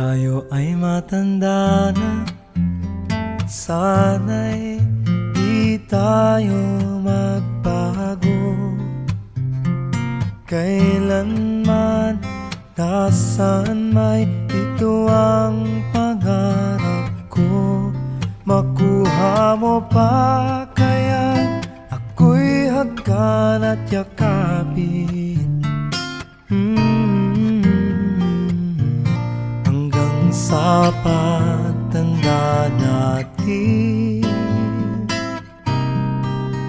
Tayo ay matanda na, sana'y di tayo magbago. Kailanman, nasaan may ito ang pangarap ko. Makuha mo pa kaya ako'y hagkan at yakapin. Hanggang sa pagtanda natin,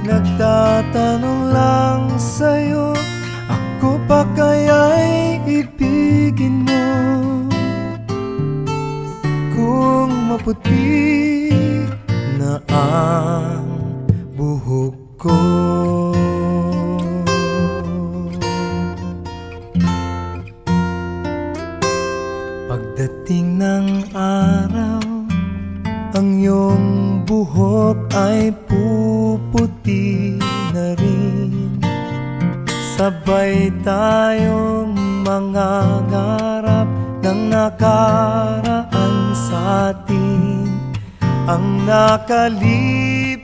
nagtatanong lang sa'yo, ako pa kaya'y ibigin mo? Kung maputi na ang buhok ko, pagdating ng araw, ang iyong buhok ay puputi na rin. Sabay tayong mangangarap ng nakaraan sa atin. Ang nakalipas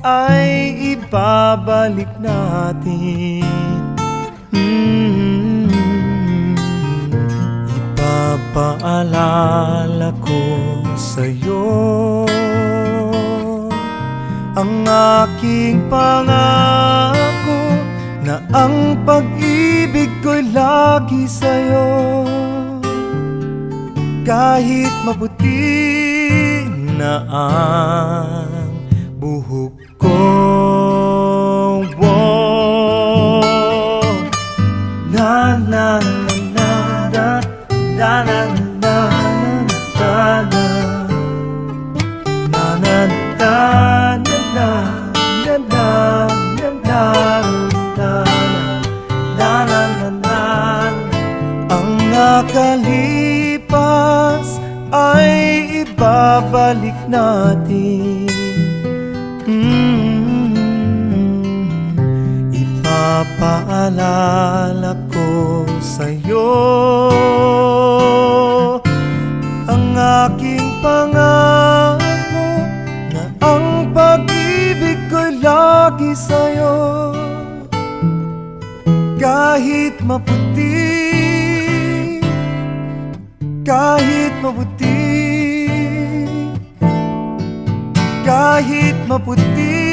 ay ibabalik natin. Ipapaalala ko sa'yo ang aking pangako, na ang pag-ibig ko'y lagi sa'yo. Kahit maputi na ang buhok ko, na na na na na na na nakalipas ay ibabalik natin. Ipapaalala ko sa'yo ang aking pangako, na ang pag-ibig ko'y lagi sa'yo. Kahit maputi, kahit maputi, kahit maputi